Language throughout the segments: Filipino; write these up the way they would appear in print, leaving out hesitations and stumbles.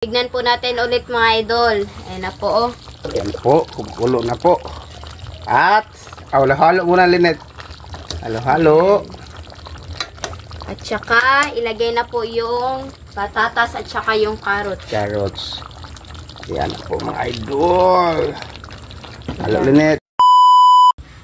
Tignan po natin ulit mga idol. Ayan na po oh. Ayan po, kumukulo na po. At, halo-halo muna Linet. Halo-halo. At saka, ilagay na po yung patatas at saka yung carrot. Carrots. Ayan po mga idol. Halo Linet.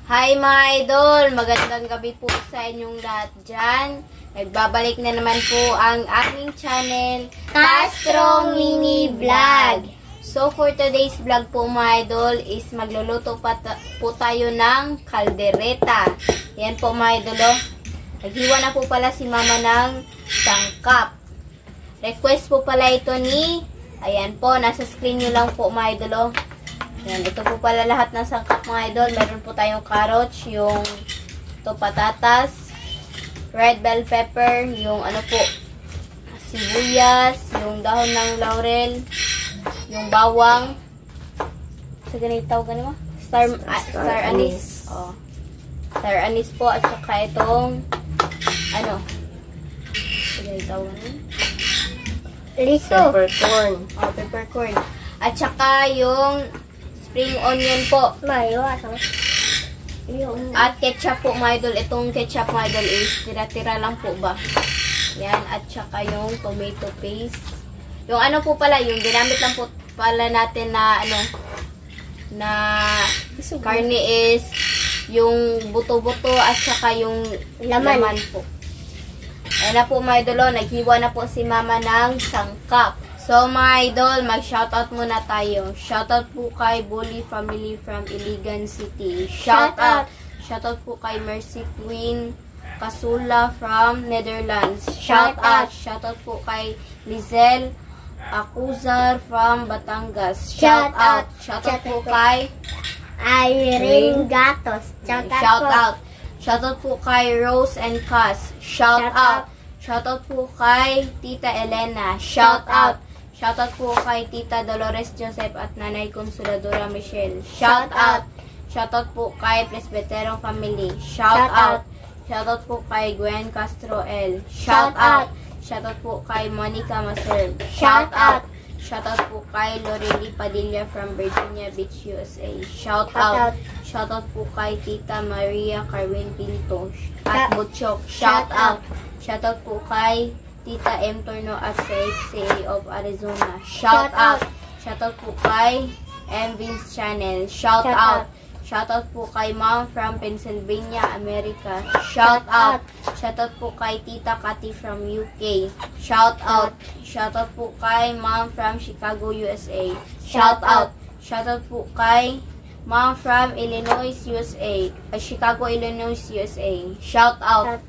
Hi mga idol! Magandang gabi po sa inyong lahat dyan. Nagbabalik na naman po ang aming channel, Castro Mini Vlog. So for today's vlog po mga idol is magluluto po tayo ng kaldereta. Yan po mga idol oh. Naghiwa na po pala si mama ng sangkap. Request po pala ito ni, ayan po, nasa screen nyo lang po mga idol oh. Yan, ito po pala lahat ng sangkap mga idol. Meron po tayong carrots, yung ito patatas, red bell pepper, yung ano po, sibuyas, yung dahon ng laurel, yung bawang, sa ganito ganito, star anise. Oh. Star anise po at saka itong ano, sa ganito liso. Peppercorn. Oh, peppercorn. At saka yung spring onion po. At ketchup po mga idol. Itong ketchup mga idol is tira-tira lang po ba. Yan. At saka yung tomato paste. Yung ano po pala, yung ginamit lang po pala natin na ano, na karne is yung buto-buto at saka yung laman po. Ayan na po mga idol. Naghiwa na po si mama ng sangkap. So mga idol, mag-shoutout muna tayo. Shoutout po kay Bully Family from Iligan City. Shoutout! Shoutout po kay Mercy Queen Kasula from Netherlands. Shoutout! Shoutout po kay Lizelle Acuzar from Batangas. Shoutout! Shoutout po kay Irene Gatos. Shoutout! Shoutout po kay Rose and Cass. Shoutout! Shoutout po kay Tita Elena. Shoutout! Shoutout po kay Tita Dolores Joseph at Nanay Consoladora Michelle. Shoutout! Shoutout po kay Presbyterian Family. Shoutout! Shoutout po kay Gwen Castro L. Shoutout! Shoutout po kay Monica Maser. Shoutout! Shoutout po kay Lorely Padilla from Virginia Beach, USA. Shoutout! Shoutout po kay Tita Maria Carmen Pinto at Butchok. Shoutout! Shoutout po kay Tita M. Torno at CA of Arizona. Shoutout! Shoutout po kay M. Vince Channel. Shoutout! Shoutout po kay Mom from Pennsylvania, America. Shoutout! Shoutout po kay Tita Cathy from UK. Shoutout! Shoutout po kay Mom from Chicago, USA. Shoutout! Shoutout po kay Mom from Illinois, USA. Chicago, Illinois, USA. Shoutout!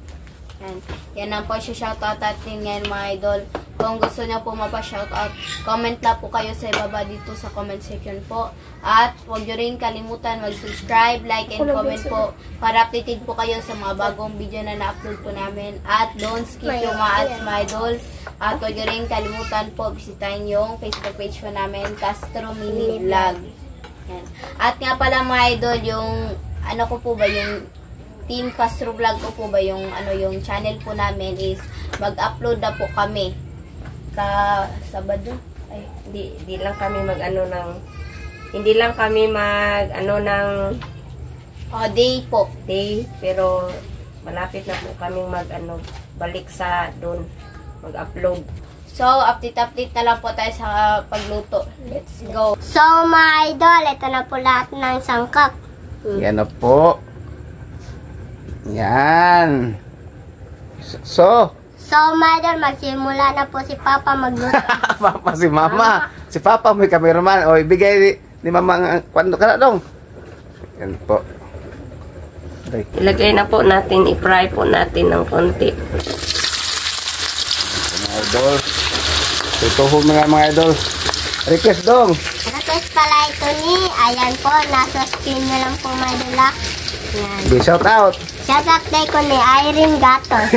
Yan ang po siya shoutout natin ngayon mga idol. Kung gusto niyo po mapa-shoutout, comment lang po kayo sa ibaba dito sa comment section po. At huwag niyo rin kalimutan mag-subscribe, like, and comment po para updated po kayo sa mga bagong video na na-upload po namin. At don't skip yung mga ads mga idol. At huwag niyo rin kalimutan po bisitahin yung Facebook page po namin, Castro Mini Vlog. Yan. At nga pala mga idol, yung ano ko po ba, yung Team Castro Vlog ko po ba, yung ano, yung channel po namin is mag-upload na po kami Sabado. Ay, Hindi lang kami hindi lang kami day po. Day, pero malapit na po kami balik sa doon, mag-upload. So, update na lang po tayo sa pagluto. Let's go. So, mga idol, ito na po lahat ng sangkap. Yan na po. Yan. So, mga idol, magsimula na po si Papa magluto. Papa si Mama. Si Papa may cameraman. O, ibigay ni Mama ang kwando ka na dong. Yan po. Ilagay na po natin, i-fry po natin ng konti. Mga idol. Tutuhog mga idol. Request dong. Request pala ito ni, ayan po, nasa screen nyo lang po mga idol. Yan. Be shout out. Shout out day ko ni Irene Gatos.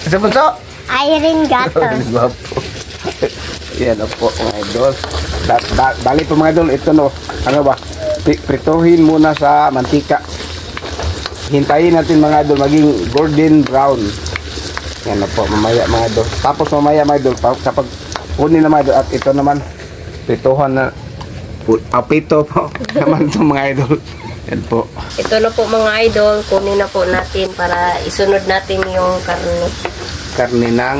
Sa punto? Irene Gatos. Yan na po mga idol. Bali po mga idol, ito no, ano ba, prituhin muna sa mantika. Hintayin natin mga idol maging golden brown. Yan na po mamaya mga idol. Tapos mamaya mga idol, kapag kunin na mga idol, at ito naman Prituhan na. Pito po. Naman ito mga idol. Yan po. Ito na po mga idol, kunin na po natin para isunod natin yung karne. Karne ng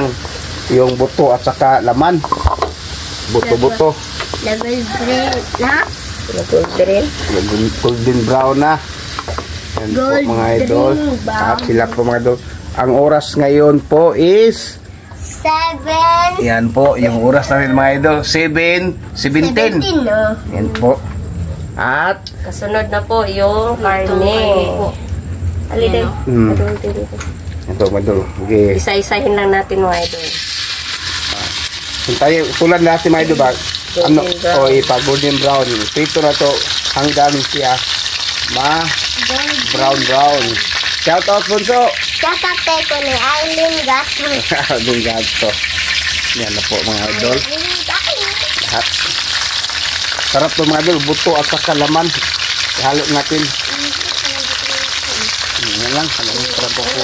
yung buto at saka laman. Buto-buto. Level 3 na. Golden. Golden brown na. Yan po mga idol. At sila po mga idol. Ang oras ngayon po is 7. yan po, yung oras namin mga idol. 7:17. Yan po. At Kasunod na po yung karne. Ali din. ito mga idol. Okay. Isa-isahin lang natin mga idol. Tayo, tulad natin mga idol ba? Ano, Golden brown. o ipa golden brown. Prito na to hanggang siya brown. Shout out Bunso. Kakate ko ni Aileen Gatos. Doon gato. Yan na po mga idol. Lahat. Sarap to mga idol. Buto at saka laman. Ihalo natin. Yan lang. Sarap po po.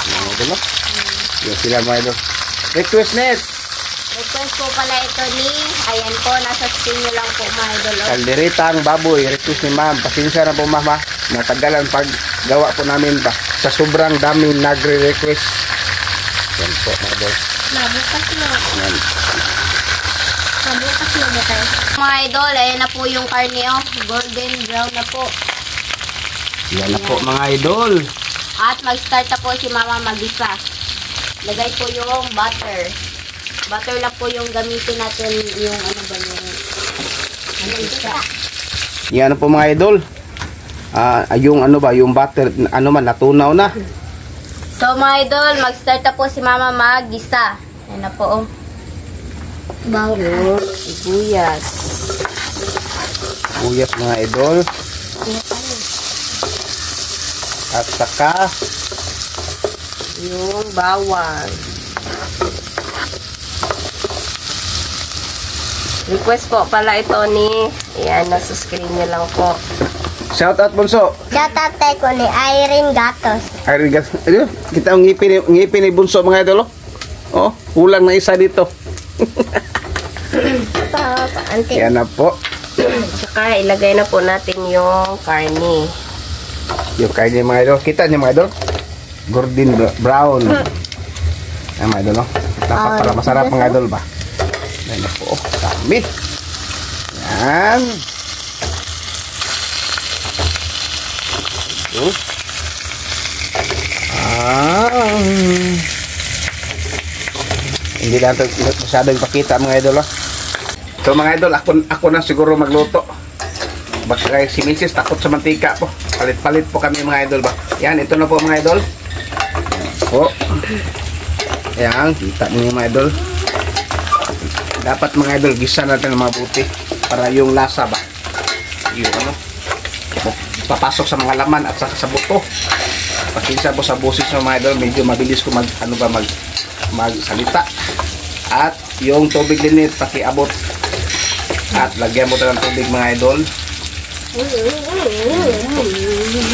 Yan idol. Yan sila mga idol. Request net. Request po pala ito ni, ayan po, nasa screen nyo lang po mga idol. Kalderitang baboy. Request ni ma'am. Pasensya na po mama. Natagalan pag gawa po namin ba. Sa sobrang dami nagre-request. Yan po mga idol. Nabukas na. Yan. Nabukas na ba tayo? Mga idol, ayan na po yung karne oh. Golden brown na po. Yan na po mga idol. At mag-start na po si mama mag-isa. Lagay po yung butter. Butter lang po yung gamitin natin yung ano ba yung isa. Yan po mga idol. Yung ano ba, yung butter, ano man, natunaw na. So mga idol, mag-start na po si mama mag-isa. Ayan na po oh. Yung sibuyas. Uyas mga idol. At saka, Yung bawang. Request po pala ito ni, ayan, nasa screen nyo lang po. shout out Bunso. Tatatay ko ni Irene Gatos. Arigas. Ayun, kita ang ngipin ni Bunso mga idol. Oh, kulang na isa dito. Yan na po. Tsaka ilagay na po natin yung karne. Yung kain mga idol. Kita niyo mga idol? Golden brown. Yan mga idol, no? Dapat para masarap mga idol ba? Yan na po. Dami. Yan. Hindi lang ito masyado ipakita mga idol, no? So mga idol, ako na siguro magluto. Baka si Mrs. takot sa mantika po. Palit-palit po kami mga idol ba. Yan, ito na po mga idol. Po. Yan, kita niyo mga idol. Dapat mga idol, gisa natin ng mabuti para yung lasa ba. Yung ano, papasok sa mga laman at saka sa buto. Pasensya po sa busis ng mga idol, medyo mabilis ko magsalita. At yung tubig din ito, pakiabot. At lagyan mo ito ng tubig mga idol.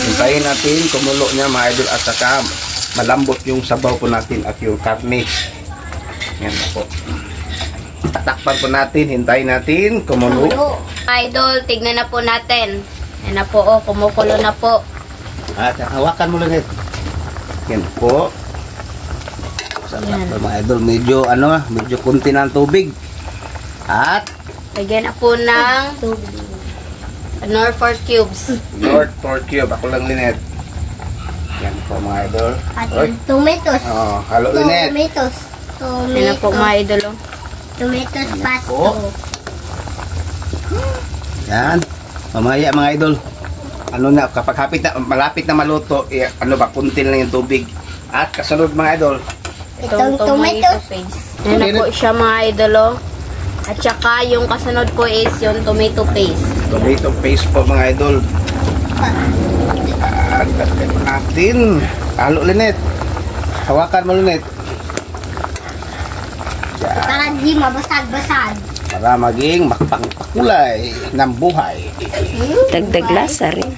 Hintayin natin kumulo niya mga idol at saka malambot yung sabaw po natin at yung karne. Yan po. Tatakpan po natin, hintayin natin kumulo. Idol, tignan na po natin. Yan na po oh, kumukulo na po. At hawakan mo lang ito. Yan po. Sarap po mga idol. Medyo medyo kunti ng tubig. At Lagyan na po ng Nor 4 cubes. North 4 cube. Ako lang Linet. Yan po mga idol. At Oy. tomatoes. Oh, halo Linet. Tomatoes. Yan na po mga idol oh. Tomatoes Po. Yan. Mamaya mga idol. Ano na, kapag malapit na maluto, kunti lang yung tubig. At kasunod mga idol. Itong tomato paste. Yan na po siya mga idol oh. At saka yung kasunod po is yung tomato paste. Tomato paste po mga idol. At natin. Halo Linet. Hawakan mo Linet. Para di mabasag-basag. Para maging makapangpakulay ng buhay. Dagdag lasa rin.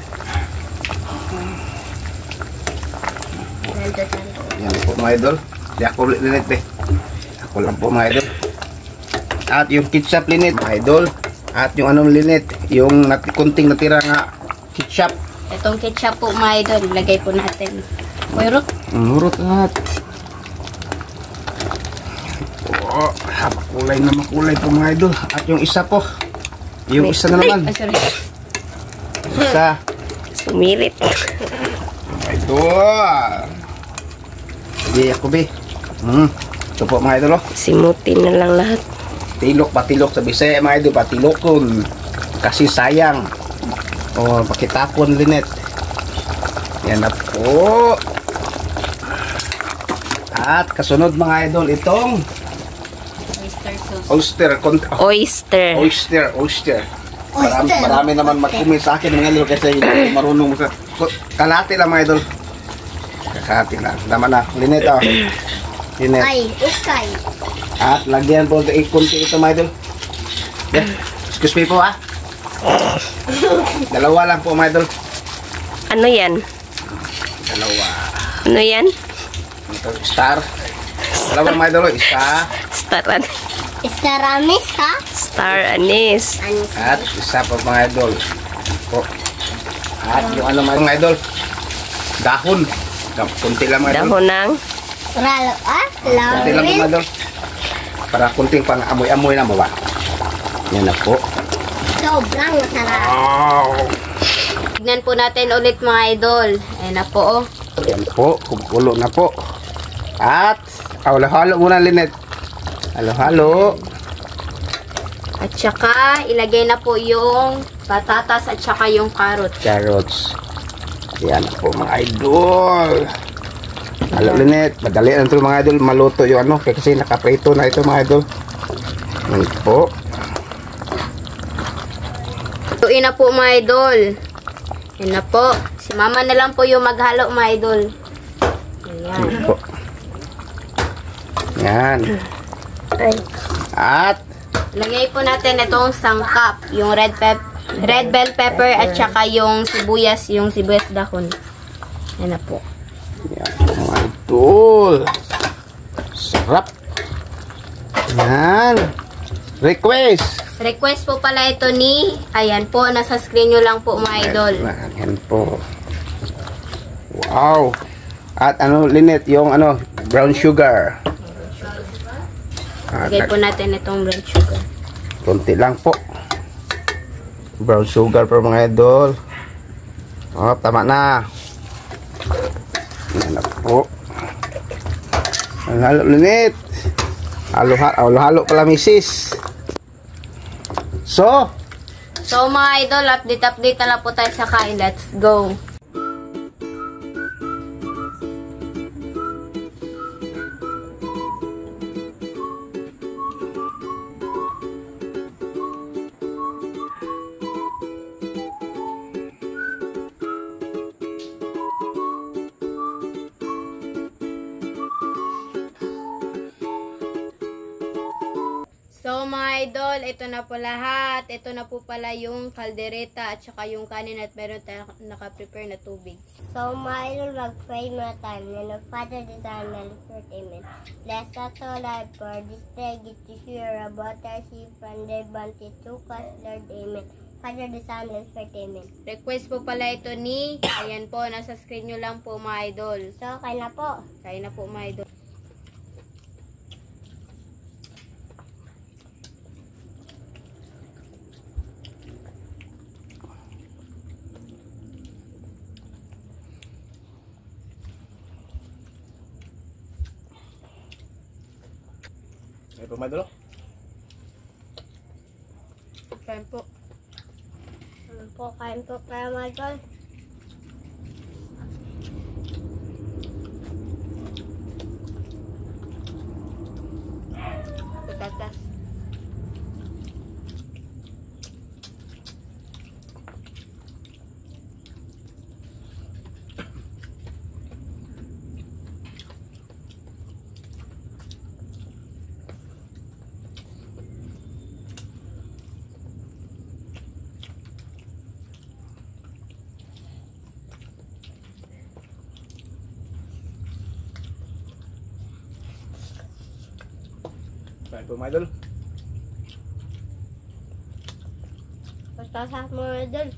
Yan po mga idol. Di ako ulit linit eh. Ako lang po mga idol. At yung ketchup linit mga idol. At yung anong linit, yung kunting natira nga ketchup. Itong ketchup po mga idol, ilagay po natin. Mayroon. Murot at. Oh, makulay na makulay po mga idol. At yung isa po. Yung isa na naman. Ay, sorry. Isa. Sumirit. Idol. Sige, Jacobi. Ito po mga idol. Simutin na lang lahat. Tilok, patilok sa Bisaya mga idol. Patilokon. Kasi sayang. O, pakitapon linet. Yan na po. At kasunod mga idol, itong Oyster sauce. oyster. Marami naman mag-comment sa akin mga idol kasi hindi ako marunong kalate lang mga idol. Kalate lang. Tama na. Linet oh. Linet. Ay, ukay. At lagyan po kunti ito mga idol. Yeah. Excuse me po ah. Dalawa lang po mga idol. Ano yan? Dalawa. Ano yan? Ito, star. Dalawa mga idol. Isa. Star Amis, ha? Star anise. At isa pa mga idol. Po. At yung ano mga idol. Dahon. Kunti lang mga idol. Dahon ng Ralo, Kunti lang mga idol. Para kunting pang amoy-amoy na ba? Yan na po. Sobrang masarap. Wow. Tignan po natin ulit mga idol. Ayan na po, oh. Yan po. Kumukulo na po. At halo-halo muna linet. Halo-halo. At saka, ilagay na po yung patatas at saka yung carrot. Carrots. Yan na po mga idol. Halo linet. Madali na ito mga idol. Maluto yung ano. Kasi nakaprito na ito mga idol. Yan po. Lutuin na po mga idol. Yan na po. Si mama na lang po yung maghalo mga idol. Ayan. Yan po. Yan. At Lagay po natin itong sangkap. Yung red bell pepper at saka yung sibuyas dahon. Yan na po. yan mga idol. Sarap. Yan. Request. Request po pala ito ni, ayan po, nasa screen nyo lang po mga idol. Yan po. Wow. At ano linet yung ano brown sugar. Lagay po natin itong brown sugar. Kunti lang po. Brown sugar po mga idol. Oh, tama na. Yan na po. Ang halo linit. Halo-halo pala misis. So mga idol, update na lang po tayo sa kain. Let's go! So mga idol, ito na po lahat. Ito na po pala yung kaldereta at saka yung kanin at meron tayong naka-prepare na tubig. So mga idol, mag-pray muna tayo. In the Father, the Son, and the Spirit, Amen. Bless us all, Lord, for this day, get to hear about our sheep and their bounty to us, Lord, Amen. Father, the Son, and the Spirit, Amen. Request po pala ito ni, ayan po, nasa screen nyo lang po mga idol. So, kain na po. Kain na po mga idol. ay po mga idol. Kain po. Kain po kaya mga idol. Patatas. Kain po mga idol. Basta sa mga idol.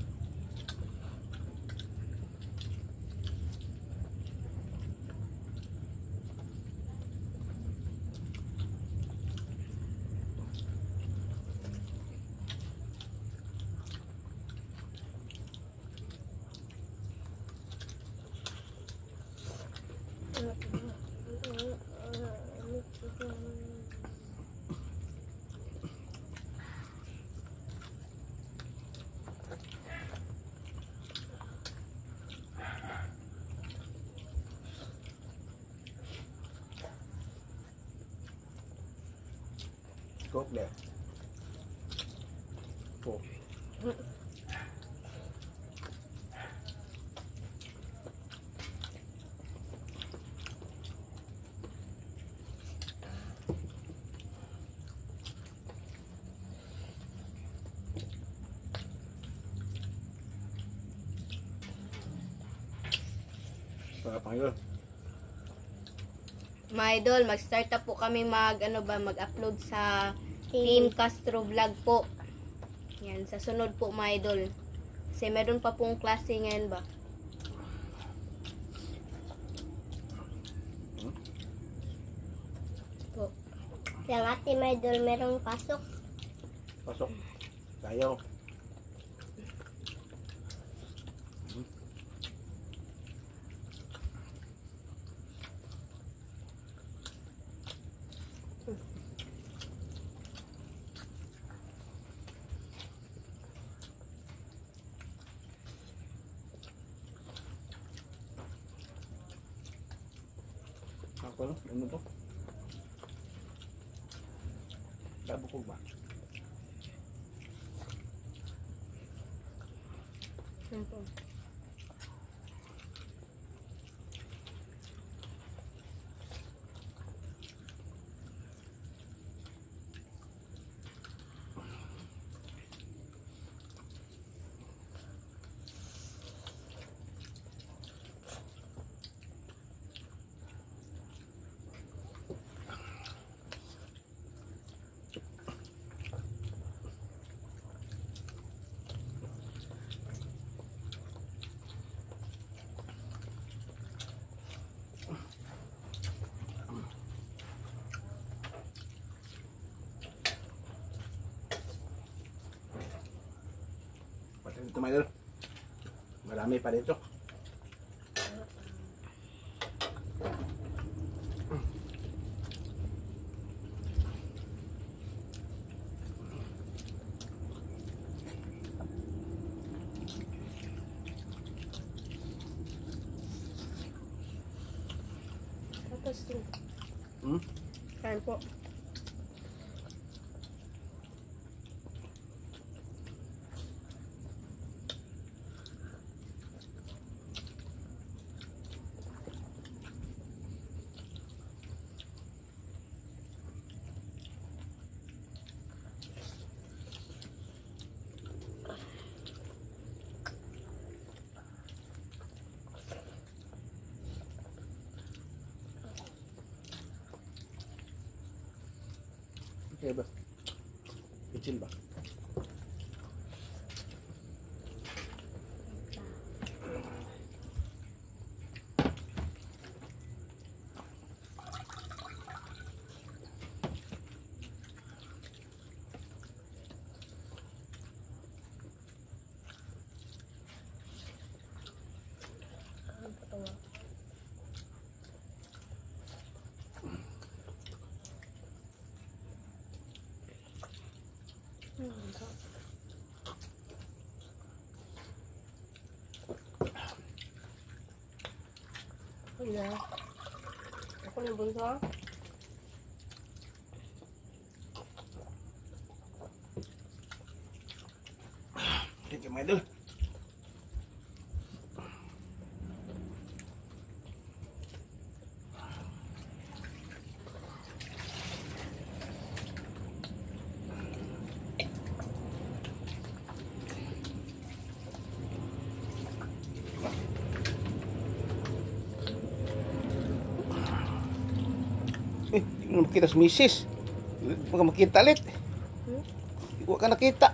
Cook there. Po. Sarap mga idol. Mga idol, mag-start na po kami mag-upload sa Team Castro Vlog po. Yan, sa sunod po mga idol. Kasi meron pa pong klase ngayon ba? Po. Yung ate mga idol, merong pasok. Pasok. Tayo. Ako, ano to? Dabukog ba? Yan po. Pati dito mga idol. Marami pa dito. Tapos din. Hmm? Kain po. Okay ba? Kecil ba? Ano? Ako na bunso. Thank you, mga idol. Hindi mo nakita si misis. Huwag ka makita lit. Huwag ka nakita.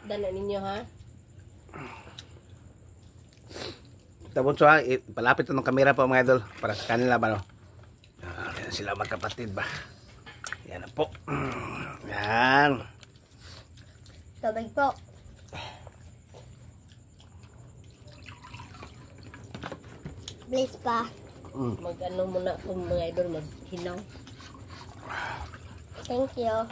Dala ninyo ha. Tapos so, palapit ng kamera pa mga idol para sa kanila ba no? Yan sila magkapatid ba? Yan na po. Yan. Tubig po. Please pa. Mag-ano muna po mga idol, maghinaw. Thank you.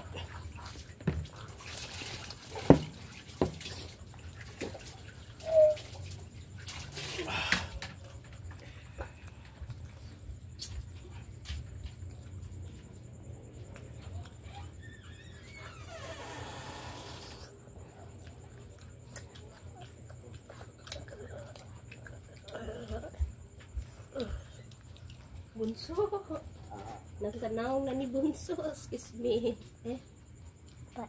Bunso. Nasa naong na ni Bunso. Excuse me. Pa.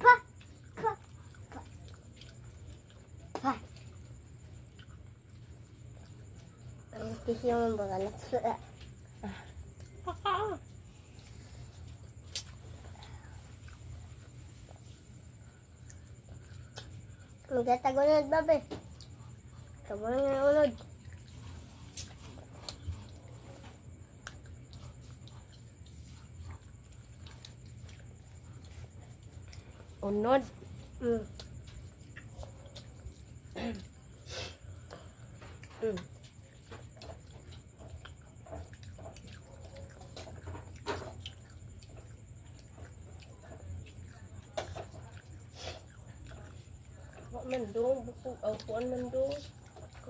Pa. Pa. Pa. Pa. Ang tissue mo ba anak? Magtatagunod, babe. Kamu nga unod. Unod. Wak man dong, buku kuan man dong.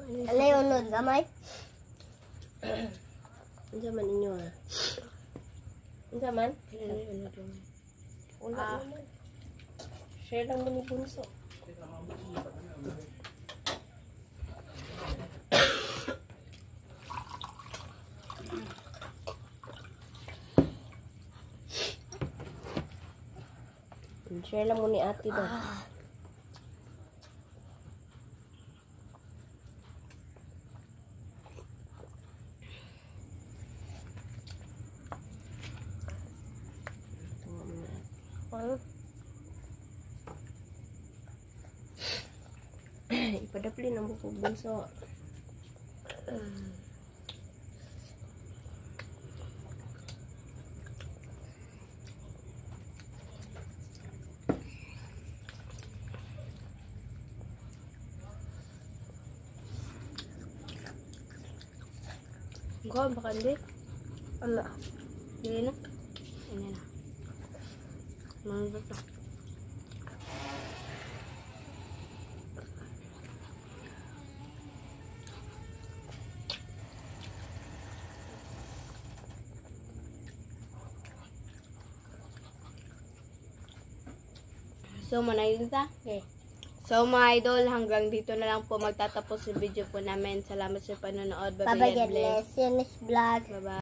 Ano yung unod, gamay? Ano man inyo ha? Ano man? Wala naman. Share lang mo ni Bunso. Share lang mo ni ate daw. Ipadapli ng buko Bunso. Gawin baka hindi. Ano? Hindi na. Hindi na. Manunod na. So, manayun ta? Okay. So, mga idol, hanggang dito na lang po magtatapos yung video po namin. Salamat sa panonood. Bye-bye. Bye-bye, God God bless. bless. See you next vlog. Bye-bye.